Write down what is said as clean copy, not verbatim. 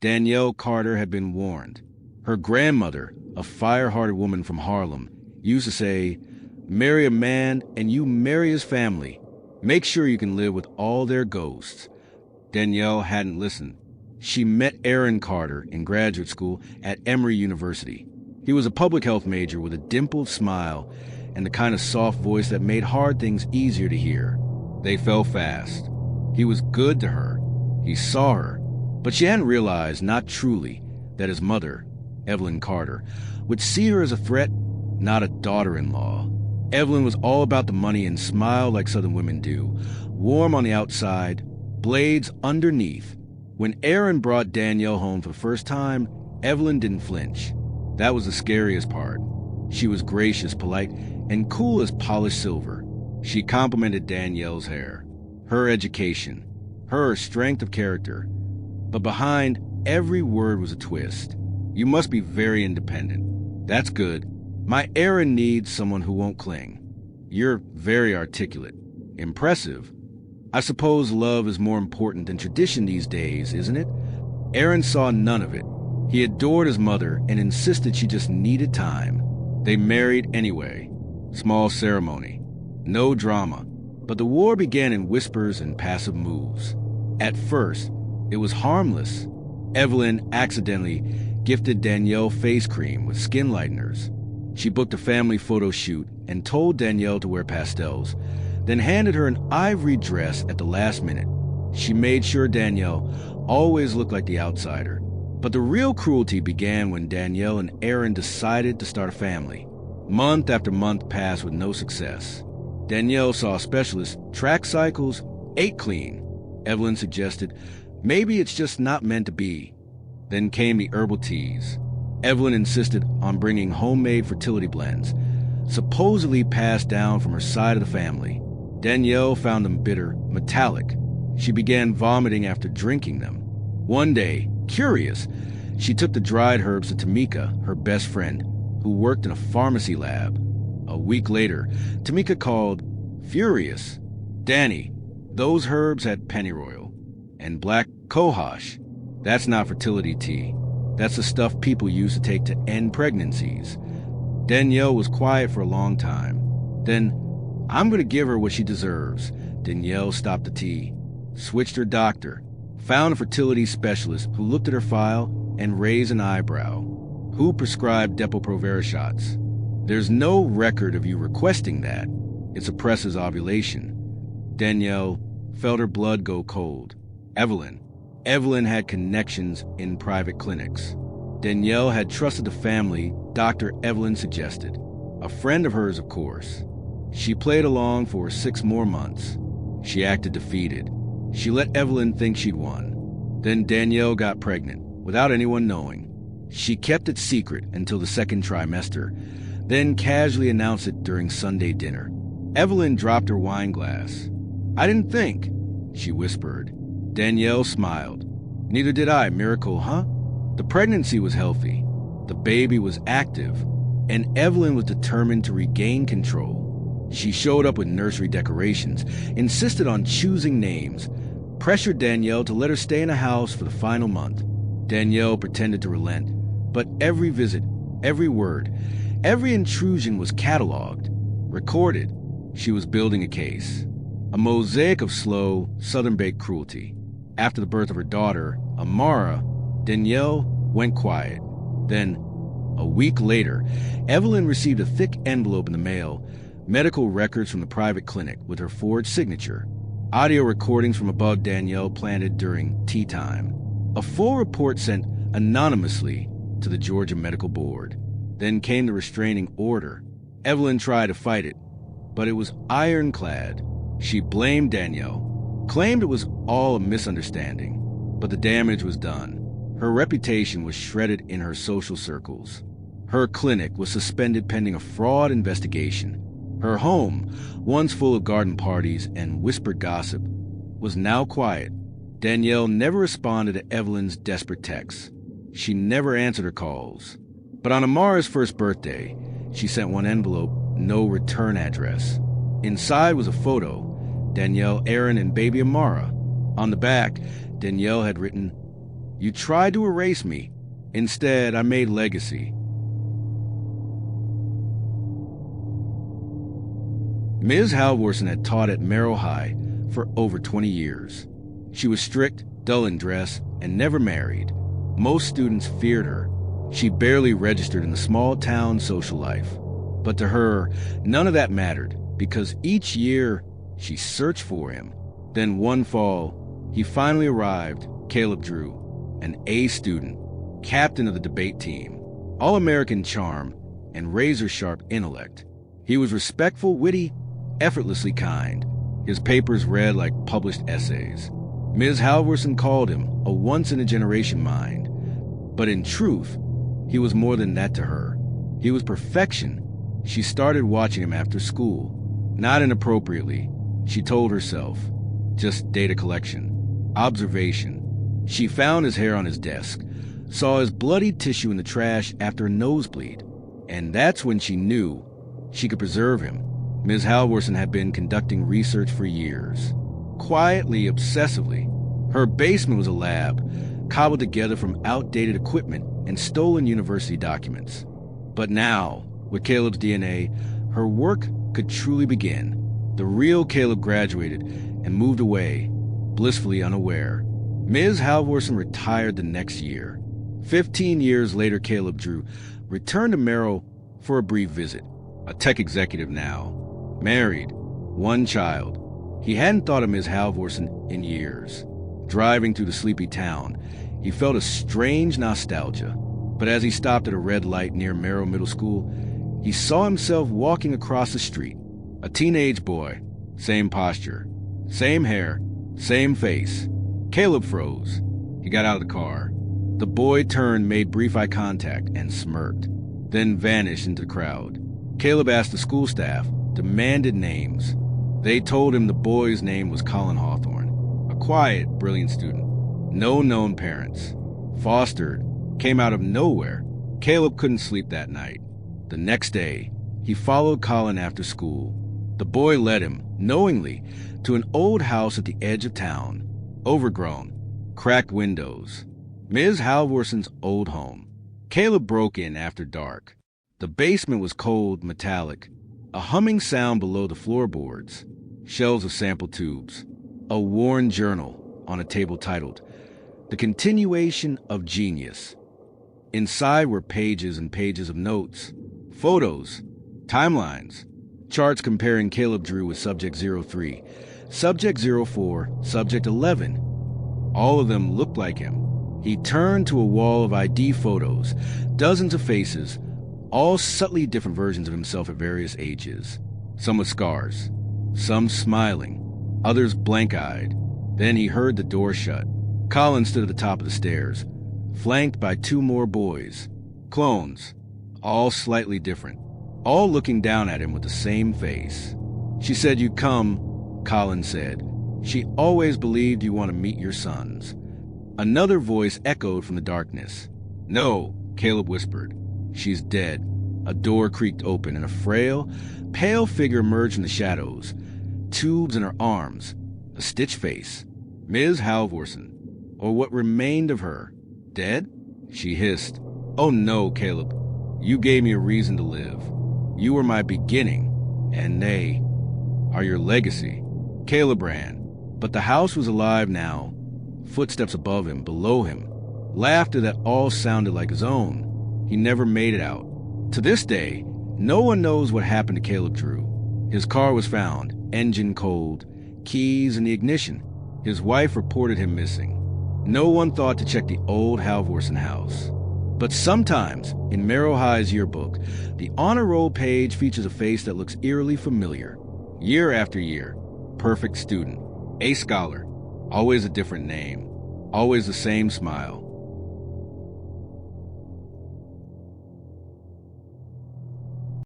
Danielle Carter had been warned. Her grandmother, a fire-hearted woman from Harlem, used to say, "Marry a man and you marry his family. Make sure you can live with all their ghosts." Danielle hadn't listened. She met Aaron Carter in graduate school at Emory University. He was a public health major with a dimpled smile and the kind of soft voice that made hard things easier to hear. They fell fast. He was good to her. He saw her. But she hadn't realized, not truly, that his mother, Evelyn Carter, would see her as a threat, not a daughter-in-law. Evelyn was all about the money and smiled like Southern women do, warm on the outside, blades underneath. When Aaron brought Danielle home for the first time, Evelyn didn't flinch. That was the scariest part. She was gracious, polite, and cool as polished silver. She complimented Danielle's hair, her education, her strength of character. But behind every word was a twist. "You must be very independent. That's good. My Aaron needs someone who won't cling. You're very articulate. Impressive. I suppose love is more important than tradition these days, isn't it?" Aaron saw none of it. He adored his mother and insisted she just needed time. They married anyway. Small ceremony. No drama. But the war began in whispers and passive moves. At first, it was harmless. Evelyn accidentally gifted Danielle face cream with skin lighteners. She booked a family photo shoot and told Danielle to wear pastels, then handed her an ivory dress at the last minute. She made sure Danielle always looked like the outsider. But the real cruelty began when Danielle and Aaron decided to start a family. Month after month passed with no success. Danielle saw a specialist, track cycles, ate clean. Evelyn suggested, maybe it's just not meant to be. Then came the herbal teas. Evelyn insisted on bringing homemade fertility blends, supposedly passed down from her side of the family. Danielle found them bitter, metallic. She began vomiting after drinking them. One day, curious, she took the dried herbs to Tamika, her best friend, who worked in a pharmacy lab. A week later, Tamika called, furious. "Danny, those herbs had pennyroyal and black cohosh. That's not fertility tea. That's the stuff people use to take to end pregnancies." Danielle was quiet for a long time. Then, "I'm going to give her what she deserves." Danielle stopped the tea, switched her doctor, found a fertility specialist who looked at her file and raised an eyebrow. "Who prescribed Depo-Provera shots? There's no record of you requesting that. It suppresses ovulation." Danielle felt her blood go cold. Evelyn had connections in private clinics. Danielle had trusted the family Dr. Evelyn suggested. A friend of hers, of course. She played along for 6 more months. She acted defeated. She let Evelyn think she'd won. Then Danielle got pregnant, without anyone knowing. She kept it secret until the 2nd trimester, then casually announced it during Sunday dinner. Evelyn dropped her wine glass. "I didn't think," she whispered. Danielle smiled. "Neither did I, miracle, huh?" The pregnancy was healthy. The baby was active, and Evelyn was determined to regain control. She showed up with nursery decorations, insisted on choosing names, pressured Danielle to let her stay in the house for the final month. Danielle pretended to relent, but every visit, every word, every intrusion was cataloged, recorded. She was building a case. A mosaic of slow, Southern-baked cruelty. After the birth of her daughter, Amara, Danielle went quiet. Then, a week later, Evelyn received a thick envelope in the mail, medical records from the private clinic with her forged signature, audio recordings from a bug Danielle planted during tea time, a full report sent anonymously to the Georgia Medical Board. Then came the restraining order. Evelyn tried to fight it, but it was ironclad. She blamed Danielle, claimed it was all a misunderstanding, but the damage was done. Her reputation was shredded in her social circles. Her clinic was suspended pending a fraud investigation. Her home, once full of garden parties and whispered gossip, was now quiet. Danielle never responded to Evelyn's desperate texts. She never answered her calls. But on Amara's first birthday, she sent one envelope, no return address. Inside was a photo, Danielle, Aaron, and baby Amara. On the back, Danielle had written, You tried to erase me. Instead, I made legacy. Ms. Halvorsen had taught at Merrill High for over 20 years. She was strict, dull in dress, and never married. Most students feared her. She barely registered in the small-town social life. But to her, none of that mattered, because each year she searched for him. Then one fall, he finally arrived, Caleb Drew, an A student, captain of the debate team, all-American charm, and razor-sharp intellect. He was respectful, witty, effortlessly kind. His papers read like published essays. Ms. Halvorsen called him a once-in-a-generation mind. But in truth, he was more than that to her. He was perfection. She started watching him after school. Not inappropriately, she told herself. Just data collection. Observation. She found his hair on his desk, saw his bloody tissue in the trash after a nosebleed. And that's when she knew she could preserve him. Ms. Halvorsen had been conducting research for years. Quietly, obsessively. Her basement was a lab, cobbled together from outdated equipment and stolen university documents. But now, with Caleb's DNA, her work could truly begin. The real Caleb graduated and moved away, blissfully unaware. Ms. Halvorsen retired the next year. 15 years later, Caleb Drew returned to Merrill for a brief visit. A tech executive now. Married. One child. He hadn't thought of Ms. Halvorsen in years. Driving through the sleepy town, he felt a strange nostalgia. But as he stopped at a red light near Merrill Middle School, he saw himself walking across the street. A teenage boy. Same posture. Same hair. Same face. Caleb froze. He got out of the car. The boy turned, made brief eye contact, and smirked, then vanished into the crowd. Caleb asked the school staff, demanded names. They told him the boy's name was Colin Hawthorne, a quiet, brilliant student. No known parents. Fostered. Came out of nowhere. Caleb couldn't sleep that night. The next day, he followed Colin after school. The boy led him, knowingly, to an old house at the edge of town. Overgrown. Cracked windows. Ms. Halvorsen's old home. Caleb broke in after dark. The basement was cold, metallic. A humming sound below the floorboards. Shelves of sample tubes. A worn journal on a table titled, "The Continuation of Genius." Inside were pages and pages of notes, photos, timelines, charts comparing Caleb Drew with Subject 03, Subject 04, Subject 11. All of them looked like him. He turned to a wall of ID photos, dozens of faces, all subtly different versions of himself at various ages. Some with scars, some smiling, others blank-eyed. Then he heard the door shut. Colin stood at the top of the stairs, flanked by two more boys. Clones, all slightly different, all looking down at him with the same face. "She said you'd come," Colin said. "She always believed you want to meet your sons." Another voice echoed from the darkness. "No," Caleb whispered. "She's dead." A door creaked open and a frail, pale figure emerged from the shadows. Tubes in her arms. A stitched face. Ms. Halvorsen. Or what remained of her. Dead? She hissed. "Oh no, Caleb. You gave me a reason to live. You were my beginning, and they are your legacy." Caleb ran, but the house was alive now. Footsteps above him, below him. Laughter that all sounded like his own. He never made it out. To this day, no one knows what happened to Caleb Drew. His car was found, engine cold, keys in the ignition. His wife reported him missing. No one thought to check the old Halvorsen house. But sometimes, in Merrill High's yearbook, the honor roll page features a face that looks eerily familiar. Year after year, perfect student, A scholar, always a different name, always the same smile.